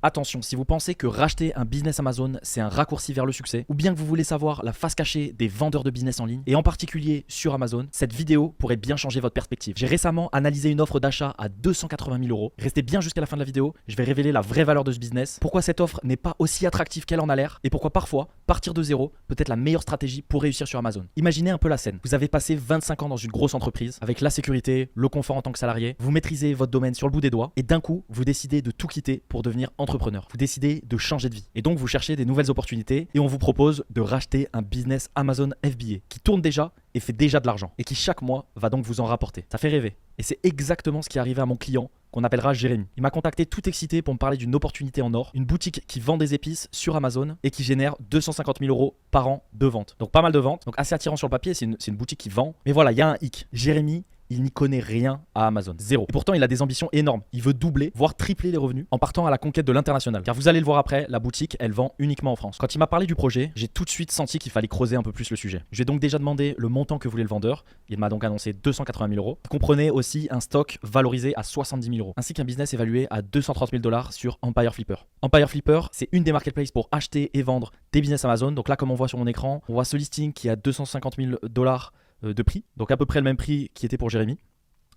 Attention, si vous pensez que racheter un business Amazon, c'est un raccourci vers le succès, ou bien que vous voulez savoir la face cachée des vendeurs de business en ligne, et en particulier sur Amazon, cette vidéo pourrait bien changer votre perspective. J'ai récemment analysé une offre d'achat à 280 000 euros. Restez bien jusqu'à la fin de la vidéo, je vais révéler la vraie valeur de ce business, pourquoi cette offre n'est pas aussi attractive qu'elle en a l'air, et pourquoi parfois, partir de zéro peut être la meilleure stratégie pour réussir sur Amazon. Imaginez un peu la scène. Vous avez passé 25 ans dans une grosse entreprise, avec la sécurité, le confort en tant que salarié, vous maîtrisez votre domaine sur le bout des doigts, et d'un coup, vous décidez de tout quitter pour devenir entrepreneur. Vous décidez de changer de vie. Et donc vous cherchez des nouvelles opportunités et on vous propose de racheter un business Amazon FBA qui tourne déjà et fait déjà de l'argent et qui chaque mois va donc vous en rapporter. Ça fait rêver. Et c'est exactement ce qui est arrivé à mon client qu'on appellera Jérémy. Il m'a contacté tout excité pour me parler d'une opportunité en or, une boutique qui vend des épices sur Amazon et qui génère 250 000 euros par an de vente. Donc pas mal de ventes, donc assez attirant sur le papier, c'est une boutique qui vend. Mais voilà, il y a un hic. Jérémy, il n'y connaît rien à Amazon, zéro. Et pourtant, il a des ambitions énormes. Il veut doubler, voire tripler les revenus en partant à la conquête de l'international. Car vous allez le voir après, la boutique, elle vend uniquement en France. Quand il m'a parlé du projet, j'ai tout de suite senti qu'il fallait creuser un peu plus le sujet. Je lui ai donc déjà demandé le montant que voulait le vendeur. Il m'a donc annoncé 280 000 euros. Il comprenait aussi un stock valorisé à 70 000 euros, ainsi qu'un business évalué à 230 000 $ sur Empire Flipper. Empire Flipper, c'est une des marketplaces pour acheter et vendre des business Amazon. Donc là, comme on voit sur mon écran, on voit ce listing qui a 250 000 $ de prix. Donc à peu près le même prix qui était pour Jérémy,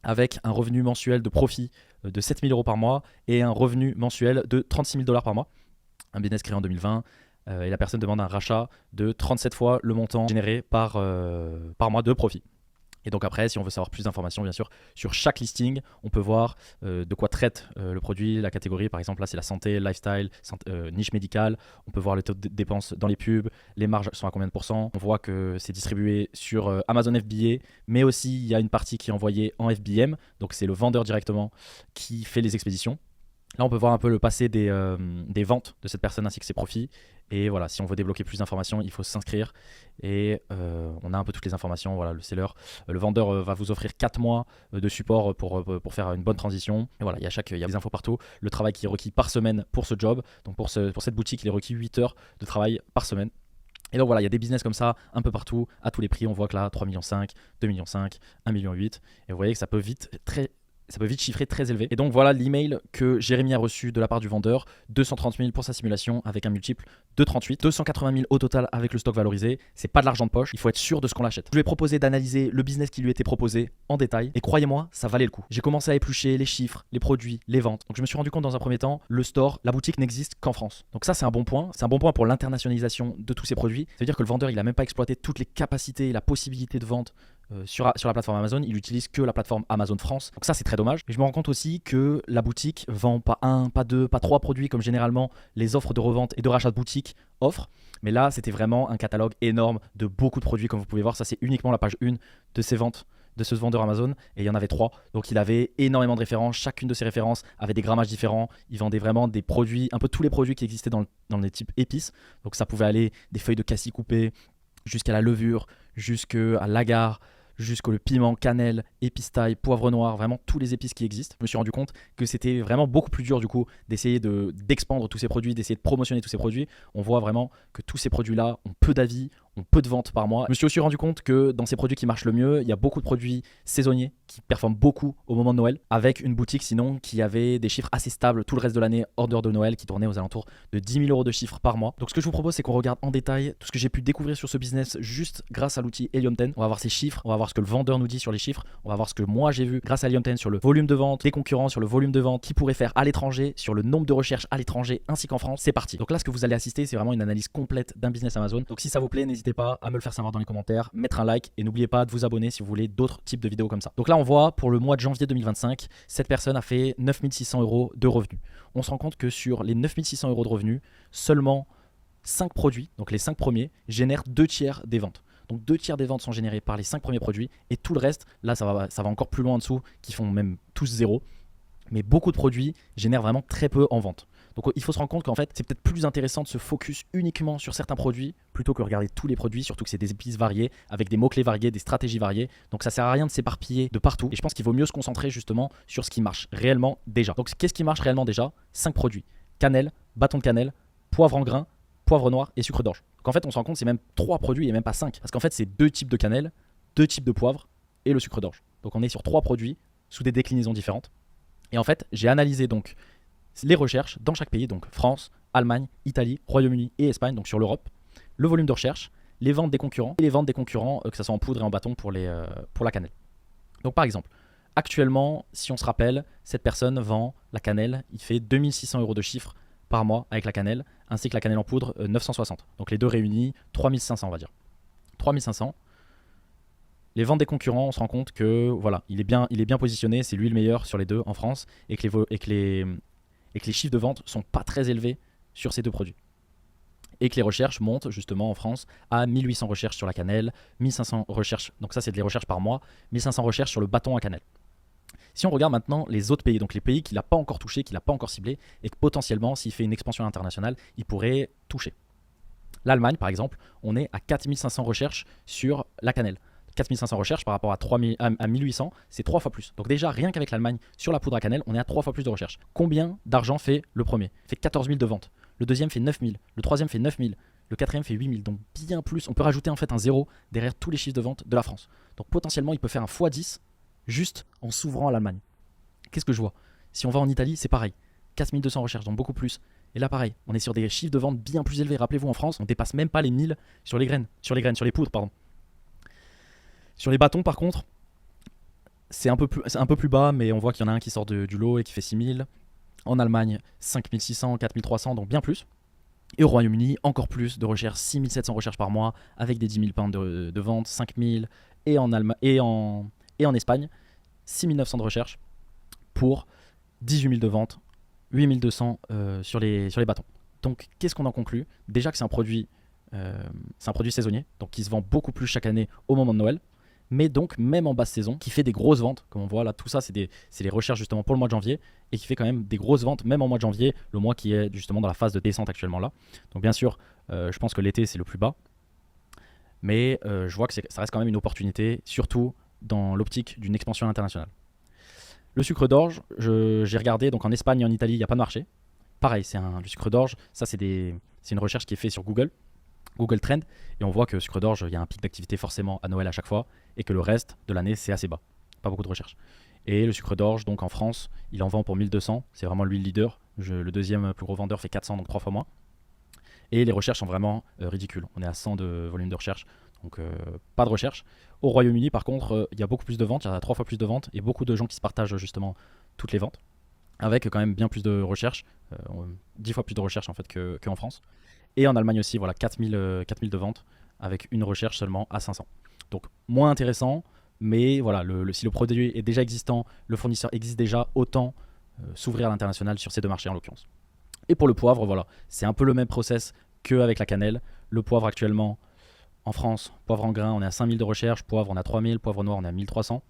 avec un revenu mensuel de profit de 7 000 euros par mois et un revenu mensuel de 36 000 $ par mois. Un business créé en 2020 et la personne demande un rachat de 37 fois le montant généré par mois de profit. Et donc après, si on veut savoir plus d'informations, bien sûr, sur chaque listing, on peut voir de quoi traite le produit, la catégorie. Par exemple, là, c'est la santé, lifestyle, niche médicale. On peut voir le taux de dépenses dans les pubs, les marges sont à combien de pourcents. On voit que c'est distribué sur Amazon FBA, mais aussi il y a une partie qui est envoyée en FBM. Donc c'est le vendeur directement qui fait les expéditions. Là, on peut voir un peu le passé des ventes de cette personne ainsi que ses profits. Et voilà, si on veut débloquer plus d'informations, il faut s'inscrire. Et on a un peu toutes les informations. Voilà, le seller, le vendeur va vous offrir 4 mois de support pour faire une bonne transition. Et voilà, il y a des infos partout. Le travail qui est requis par semaine pour ce job. Donc pour cette boutique, il est requis 8 heures de travail par semaine. Et donc voilà, il y a des business comme ça un peu partout, à tous les prix. On voit que là, 3,5 millions, 2,5 millions, 1,8 million. Et vous voyez que ça peut vite chiffrer très élevé. Et donc voilà l'email que Jérémy a reçu de la part du vendeur. 230 000 pour sa simulation avec un multiple de 38. 280 000 au total avec le stock valorisé. C'est pas de l'argent de poche. Il faut être sûr de ce qu'on l'achète. Je lui ai proposé d'analyser le business qui lui était proposé en détail. Et croyez-moi, ça valait le coup. J'ai commencé à éplucher les chiffres, les produits, les ventes. Donc je me suis rendu compte dans un premier temps, le store, la boutique n'existe qu'en France. Donc ça, c'est un bon point. C'est un bon point pour l'internationalisation de tous ces produits. Ça veut dire que le vendeur, il a même pas exploité toutes les capacités et la possibilité de vente sur la plateforme Amazon. Il utilise que la plateforme Amazon France. Donc ça, c'est très dommage. Mais je me rends compte aussi que la boutique vend pas un, pas deux, pas trois produits comme généralement les offres de revente et de rachat de boutique offrent. Mais là, c'était vraiment un catalogue énorme de beaucoup de produits comme vous pouvez voir. Ça, c'est uniquement la page 1 de ces ventes de ce vendeur Amazon et il y en avait 3. Donc il avait énormément de références. Chacune de ces références avait des grammages différents. Il vendait vraiment des produits, un peu tous les produits qui existaient dans les types épices. Donc ça pouvait aller des feuilles de cassis coupées jusqu'à la levure, jusqu'à l'agar, jusqu'au piment, cannelle, épices thaï, poivre noir, vraiment tous les épices qui existent. Je me suis rendu compte que c'était vraiment beaucoup plus dur du coup d'essayer d'expandre tous ces produits, d'essayer de promotionner tous ces produits. On voit vraiment que tous ces produits-là ont peu d'avis, ont peu de ventes par mois. Je me suis aussi rendu compte que dans ces produits qui marchent le mieux, il y a beaucoup de produits saisonniers qui performent beaucoup au moment de Noël, avec une boutique sinon qui avait des chiffres assez stables tout le reste de l'année hors dehors de Noël, qui tournait aux alentours de 10 000 euros de chiffres par mois. Donc ce que je vous propose, c'est qu'on regarde en détail tout ce que j'ai pu découvrir sur ce business juste grâce à l'outil Helium 10. On va voir ces chiffres, on va voir ce que le vendeur nous dit sur les chiffres, on va voir ce que moi j'ai vu grâce à Helium 10 sur le volume de vente, des concurrents sur le volume de vente, qui pourrait faire à l'étranger, sur le nombre de recherches à l'étranger ainsi qu'en France. C'est parti. Donc là, ce que vous allez assister, c'est vraiment une analyse complète d'un business Amazon. Donc si ça vous plaît, n'hésitez pas à me le faire savoir dans les commentaires, mettre un like et n'oubliez pas de vous abonner si vous voulez d'autres types de vidéos comme ça. Donc là, on voit pour le mois de janvier 2025, cette personne a fait 9 600 euros de revenus. On se rend compte que sur les 9 600 euros de revenus, seulement 5 produits, donc les 5 premiers, génèrent 2 tiers des ventes. Donc 2 tiers des ventes sont générées par les 5 premiers produits et tout le reste, là ça va encore plus loin en dessous, qui font même tous zéro. Mais beaucoup de produits génèrent vraiment très peu en vente. Donc il faut se rendre compte qu'en fait, c'est peut-être plus intéressant de se focus uniquement sur certains produits plutôt que regarder tous les produits, surtout que c'est des épices variées, avec des mots-clés variés, des stratégies variées. Donc ça sert à rien de s'éparpiller de partout. Et je pense qu'il vaut mieux se concentrer justement sur ce qui marche réellement déjà. Donc qu'est-ce qui marche réellement déjà? 5 produits. Cannelle, bâton de cannelle, poivre en grains, poivre noir et sucre d'orge. Donc en fait, on se rend compte c'est même 3 produits et même pas 5. Parce qu'en fait, c'est 2 types de cannelle, 2 types de poivre et le sucre d'orge. Donc on est sur 3 produits sous des déclinaisons différentes. Et en fait, j'ai analysé donc les recherches dans chaque pays, donc France, Allemagne, Italie, Royaume-Uni et Espagne, donc sur l'Europe, le volume de recherche, les ventes des concurrents et les ventes des concurrents, que ce soit en poudre et en bâton pour la cannelle. Donc par exemple, actuellement, si on se rappelle, cette personne vend la cannelle, il fait 2600 € de chiffre par mois avec la cannelle, ainsi que la cannelle en poudre 960. Donc les deux réunis, 3500 on va dire. 3500. Les ventes des concurrents, on se rend compte que voilà, il est bien positionné, c'est lui le meilleur sur les deux en France, et que les chiffres de vente sont pas très élevés sur ces deux produits. Et que les recherches montent justement en France à 1800 recherches sur la cannelle, 1500 recherches, donc ça c'est des recherches par mois, 1500 recherches sur le bâton à cannelle. Si on regarde maintenant les autres pays, donc les pays qu'il n'a pas encore touché, qu'il n'a pas encore ciblé, et que potentiellement s'il fait une expansion internationale, il pourrait toucher. L'Allemagne par exemple, on est à 4500 recherches sur la cannelle. 4500 recherches par rapport à 1800, c'est 3 fois plus. Donc déjà, rien qu'avec l'Allemagne, sur la poudre à cannelle, on est à 3 fois plus de recherches. Combien d'argent fait le premier? Fait 14 000 de ventes. Le deuxième fait 9 000. Le troisième fait 9 000. Le quatrième fait 8 000. Donc bien plus. On peut rajouter en fait un zéro derrière tous les chiffres de vente de la France. Donc potentiellement, il peut faire un x10 juste en s'ouvrant à l'Allemagne. Qu'est-ce que je vois? Si on va en Italie, c'est pareil. 4200 recherches, donc beaucoup plus. Et là, pareil, on est sur des chiffres de vente bien plus élevés. Rappelez-vous, en France, on dépasse même pas les 1000 sur les poudres, pardon. Sur les bâtons, par contre, c'est un peu plus bas, mais on voit qu'il y en a un qui sort du lot et qui fait 6000. En Allemagne, 5600, 4300, donc bien plus. Et au Royaume-Uni, encore plus de recherches, 6700 recherches par mois, avec des 10 000 pounds de vente, 5000. Et en Espagne, 6900 de recherches pour 18 000 de vente, 8200 sur les bâtons. Donc, qu'est-ce qu'on en conclut? Déjà que c'est un produit saisonnier, donc qui se vend beaucoup plus chaque année au moment de Noël. Mais donc même en basse saison, qui fait des grosses ventes, comme on voit là, tout ça c'est les recherches justement pour le mois de janvier, et qui fait quand même des grosses ventes même en mois de janvier, le mois qui est justement dans la phase de descente actuellement là. Donc bien sûr, je pense que l'été c'est le plus bas, mais je vois que ça reste quand même une opportunité, surtout dans l'optique d'une expansion internationale. Le sucre d'orge, j'ai regardé, donc en Espagne et en Italie il n'y a pas de marché. Pareil, le sucre d'orge, ça c'est une recherche qui est faite sur Google Trend, et on voit que sucre d'orge, il y a un pic d'activité forcément à Noël à chaque fois, et que le reste de l'année c'est assez bas, pas beaucoup de recherches. Et le sucre d'orge, donc en France, il en vend pour 1200, c'est vraiment lui le leader. Le deuxième plus gros vendeur fait 400, donc 3 fois moins. Et les recherches sont vraiment ridicules, on est à 100 de volume de recherche, donc pas de recherche. Au Royaume-Uni par contre, il y a beaucoup plus de ventes, il y a 3 fois plus de ventes, et beaucoup de gens qui se partagent justement toutes les ventes, avec quand même bien plus de recherches, 10 fois plus de recherches en fait qu'en France. Et en Allemagne aussi, voilà, 4000 de ventes avec une recherche seulement à 500. Donc moins intéressant, mais voilà, si le produit est déjà existant, le fournisseur existe déjà, autant s'ouvrir à l'international sur ces deux marchés en l'occurrence. Et pour le poivre, voilà, c'est un peu le même process qu'avec la cannelle. Le poivre actuellement, en France, poivre en grain, on est à 5000 de recherche, poivre on a 3000, poivre noir on est à 1300.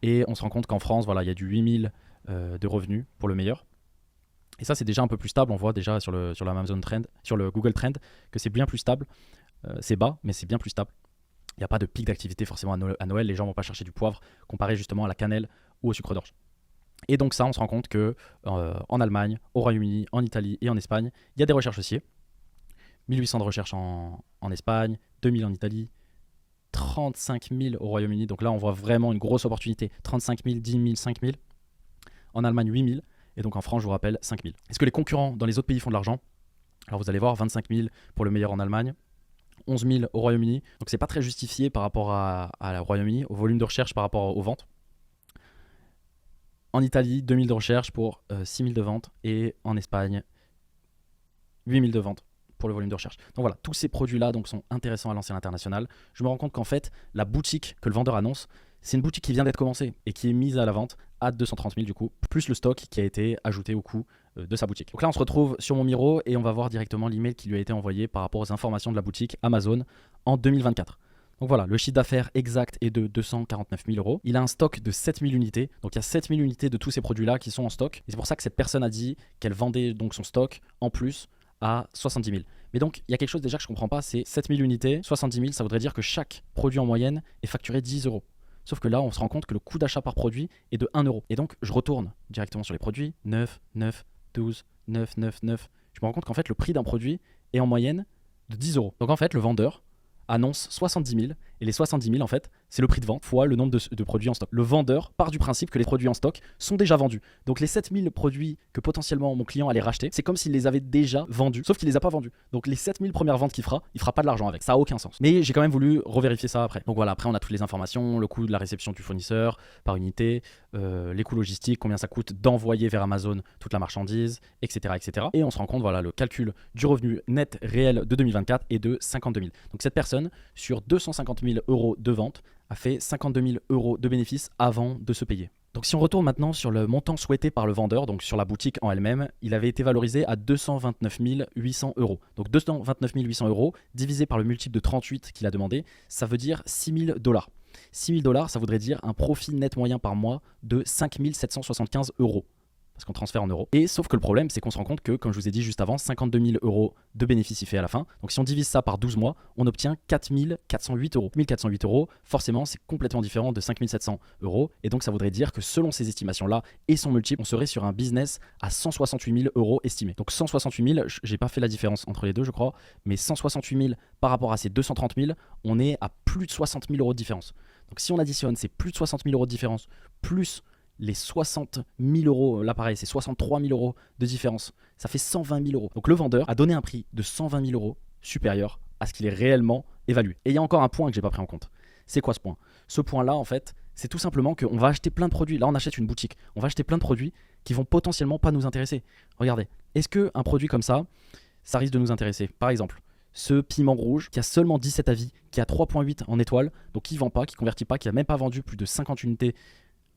Et on se rend compte qu'en France, voilà, il y a du 8000 de revenus pour le meilleur. Et ça, c'est déjà un peu plus stable. On voit déjà sur le Google Trend que c'est bien plus stable. C'est bas, mais c'est bien plus stable. Il n'y a pas de pic d'activité forcément à Noël. Les gens ne vont pas chercher du poivre comparé justement à la cannelle ou au sucre d'orge. Et donc ça, on se rend compte que en Allemagne, au Royaume-Uni, en Italie et en Espagne, il y a des recherches aussi. 1800 de recherches en Espagne, 2000 en Italie, 35 000 au Royaume-Uni. Donc là, on voit vraiment une grosse opportunité. 35 000, 10 000, 5 000. En Allemagne, 8 000. Et donc en France, je vous rappelle, 5 000. Est-ce que les concurrents dans les autres pays font de l'argent? Alors vous allez voir, 25 000 pour le meilleur en Allemagne, 11 000 au Royaume-Uni. Donc c'est pas très justifié par rapport à la Royaume-Uni, au volume de recherche par rapport aux ventes. En Italie, 2 000 de recherche pour 6 000 de ventes. Et en Espagne, 8 000 de ventes pour le volume de recherche. Donc voilà, tous ces produits-là donc, sont intéressants à lancer à l'international. Je me rends compte qu'en fait, la boutique que le vendeur annonce, c'est une boutique qui vient d'être commencée et qui est mise à la vente à 230 000 du coup, plus le stock qui a été ajouté au coût de sa boutique. Donc là, on se retrouve sur mon Miro et on va voir directement l'email qui lui a été envoyé par rapport aux informations de la boutique Amazon en 2024. Donc voilà, le chiffre d'affaires exact est de 249 000 euros. Il a un stock de 7000 unités. Donc il y a 7000 unités de tous ces produits-là qui sont en stock. Et c'est pour ça que cette personne a dit qu'elle vendait donc son stock en plus à 70 000. Mais donc, il y a quelque chose déjà que je ne comprends pas, c'est 7000 unités, 70 000, ça voudrait dire que chaque produit en moyenne est facturé 10 euros. Sauf que là, on se rend compte que le coût d'achat par produit est de 1 euro. Et donc, je retourne directement sur les produits, 9, 9, 12, 9, 9, 9. Je me rends compte qu'en fait, le prix d'un produit est en moyenne de 10 euros. Donc en fait, le vendeur annonce 70 000 Et les 70 000 en fait, c'est le prix de vente fois le nombre de produits en stock. Le vendeur part du principe que les produits en stock sont déjà vendus. Donc les 7000 produits que potentiellement mon client allait racheter, c'est comme s'il les avait déjà vendus, sauf qu'il les a pas vendus. Donc les 7000 premières ventes qu'il fera, il fera pas de l'argent avec. Ça a aucun sens. Mais j'ai quand même voulu revérifier ça après. Donc voilà, après on a toutes les informations, le coût de la réception du fournisseur par unité, les coûts logistiques, combien ça coûte d'envoyer vers Amazon toute la marchandise, etc., etc. Et on se rend compte, voilà, le calcul du revenu net réel de 2024 est de 52 000. Donc cette personne, sur 250 000 euros de vente, a fait 52 000 euros de bénéfices avant de se payer. Donc si on retourne maintenant sur le montant souhaité par le vendeur, donc sur la boutique en elle-même, il avait été valorisé à 229 800 euros. Donc 229 800 euros divisé par le multiple de 38 qu'il a demandé, ça veut dire 6 000 $. 6 000 $, ça voudrait dire un profit net moyen par mois de 5 775 euros. Parce qu'on transfère en euros. Et sauf que le problème, c'est qu'on se rend compte que, comme je vous ai dit juste avant, 52 000 euros de bénéfices il fait à la fin. Donc si on divise ça par 12 mois, on obtient 4 408 euros. 1 408 euros, forcément, c'est complètement différent de 5 700 euros. Et donc ça voudrait dire que selon ces estimations-là et son multiple, on serait sur un business à 168 000 euros estimé. Donc 168 000, j'ai pas fait la différence entre les deux, je crois, mais 168 000 par rapport à ces 230 000, on est à plus de 60 000 euros de différence. Donc si on additionne ces plus de 60 000 euros de différence, plus les 60 000 euros, là pareil, c'est 63 000 euros de différence. Ça fait 120 000 euros. Donc le vendeur a donné un prix de 120 000 euros supérieur à ce qu'il est réellement évalué. Et il y a encore un point que j'ai pas pris en compte. C'est quoi ce point? Ce point-là, en fait, c'est tout simplement qu'on va acheter plein de produits. Là, on achète une boutique. On va acheter plein de produits qui vont potentiellement pas nous intéresser. Regardez, est-ce qu'un produit comme ça risque de nous intéresser? Par exemple, ce piment rouge qui a seulement 17 avis, qui a 3.8 en étoile, donc qui vend pas, qui convertit pas, qui a même pas vendu plus de 50 unités.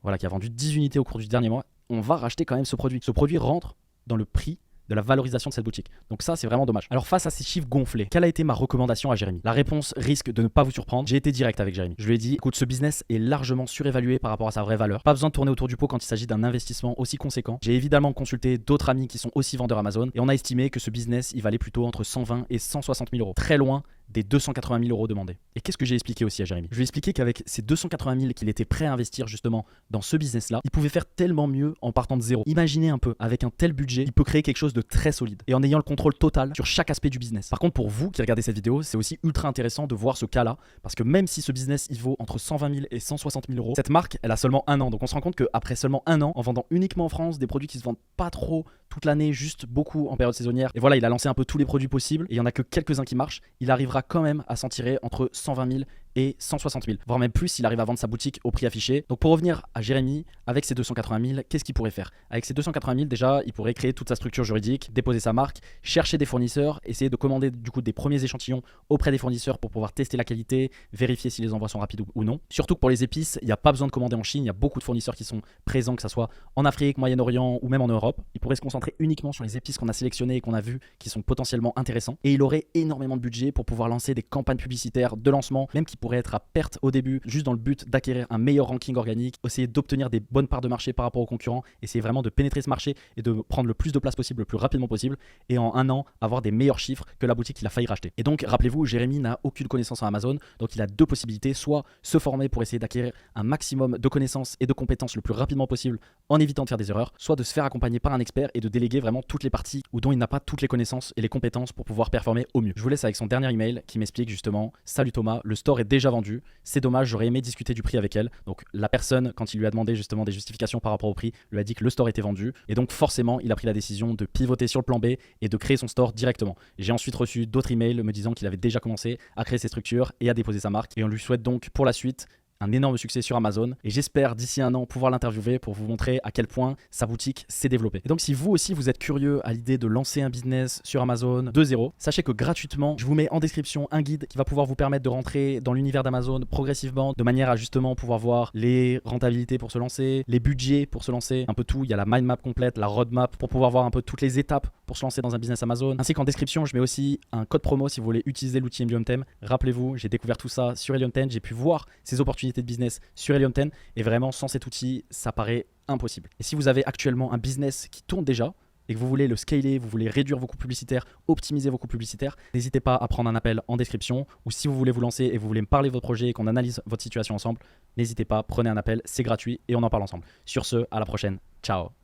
Voilà, qui a vendu 10 unités au cours du dernier mois, on va racheter quand même ce produit. Ce produit rentre dans le prix de la valorisation de cette boutique. Donc ça, c'est vraiment dommage. Alors face à ces chiffres gonflés, quelle a été ma recommandation à Jérémy? La réponse risque de ne pas vous surprendre. J'ai été direct avec Jérémy. Je lui ai dit, écoute, ce business est largement surévalué par rapport à sa vraie valeur. Pas besoin de tourner autour du pot quand il s'agit d'un investissement aussi conséquent. J'ai évidemment consulté d'autres amis qui sont aussi vendeurs Amazon et on a estimé que ce business, il valait plutôt entre 120 et 160 000 euros. Très loin des 280 000 euros demandés. Et qu'est-ce que j'ai expliqué aussi à Jérémy? Je lui ai expliqué qu'avec ces 280 000 qu'il était prêt à investir justement dans ce business-là, il pouvait faire tellement mieux en partant de zéro. Imaginez un peu, avec un tel budget, il peut créer quelque chose de très solide et en ayant le contrôle total sur chaque aspect du business. Par contre, pour vous qui regardez cette vidéo, c'est aussi ultra intéressant de voir ce cas-là parce que même si ce business il vaut entre 120 000 et 160 000 euros, cette marque, elle a seulement un an. Donc on se rend compte qu'après seulement un an, en vendant uniquement en France des produits qui se vendent pas trop toute l'année, juste beaucoup en période saisonnière, et voilà, il a lancé un peu tous les produits possibles et il y en a que quelques-uns qui marchent, il arrivera quand même à s'en tirer entre 120 000 et 160 000, voire même plus s'il arrive à vendre sa boutique au prix affiché. Donc pour revenir à Jérémy, avec ses 280 000, qu'est-ce qu'il pourrait faire? Avec ses 280 000, déjà, il pourrait créer toute sa structure juridique, déposer sa marque, chercher des fournisseurs, essayer de commander du coup des premiers échantillons auprès des fournisseurs pour pouvoir tester la qualité, vérifier si les envois sont rapides ou non. Surtout que pour les épices, il n'y a pas besoin de commander en Chine, il y a beaucoup de fournisseurs qui sont présents, que ce soit en Afrique, Moyen-Orient ou même en Europe. Il pourrait se concentrer uniquement sur les épices qu'on a sélectionnées et qu'on a vues qui sont potentiellement intéressants. Et il aurait énormément de budget pour pouvoir lancer des campagnes publicitaires de lancement, même qui pourraient être à perte au début, juste dans le but d'acquérir un meilleur ranking organique, essayer d'obtenir des bonnes parts de marché par rapport aux concurrents, essayer vraiment de pénétrer ce marché et de prendre le plus de place possible, le plus rapidement possible, et en un an, avoir des meilleurs chiffres que la boutique qu'il a failli racheter. Et donc, rappelez-vous, Jérémy n'a aucune connaissance en Amazon, donc il a deux possibilités, soit se former pour essayer d'acquérir un maximum de connaissances et de compétences le plus rapidement possible en évitant de faire des erreurs, soit de se faire accompagner par un expert et de déléguer vraiment toutes les parties ou dont il n'a pas toutes les connaissances et les compétences pour pouvoir performer au mieux. Je vous laisse avec son dernier email qui m'explique justement: salut Thomas, le store est déjà vendu, c'est dommage, j'aurais aimé discuter du prix avec elle. Donc la personne, quand il lui a demandé justement des justifications par rapport au prix, lui a dit que le store était vendu et donc forcément il a pris la décision de pivoter sur le plan B et de créer son store directement. J'ai ensuite reçu d'autres emails me disant qu'il avait déjà commencé à créer ses structures et à déposer sa marque, et on lui souhaite donc pour la suite un énorme succès sur Amazon, et j'espère d'ici un an pouvoir l'interviewer pour vous montrer à quel point sa boutique s'est développée. Et donc si vous aussi vous êtes curieux à l'idée de lancer un business sur Amazon de zéro, sachez que gratuitement je vous mets en description un guide qui va pouvoir vous permettre de rentrer dans l'univers d'Amazon progressivement, de manière à justement pouvoir voir les rentabilités pour se lancer, les budgets pour se lancer, un peu tout. Il y a la mind map complète, la roadmap pour pouvoir voir un peu toutes les étapes pour se lancer dans un business Amazon, ainsi qu'en description je mets aussi un code promo si vous voulez utiliser l'outil Helium 10. Rappelez-vous, j'ai découvert tout ça sur Helium 10, j'ai pu voir ces opportunités de business sur Helium 10, et vraiment sans cet outil ça paraît impossible. Et si vous avez actuellement un business qui tourne déjà et que vous voulez le scaler, vous voulez réduire vos coûts publicitaires, optimiser vos coûts publicitaires, n'hésitez pas à prendre un appel en description, ou si vous voulez vous lancer et vous voulez me parler de votre projet et qu'on analyse votre situation ensemble, n'hésitez pas, prenez un appel, c'est gratuit et on en parle ensemble. Sur ce, à la prochaine, ciao.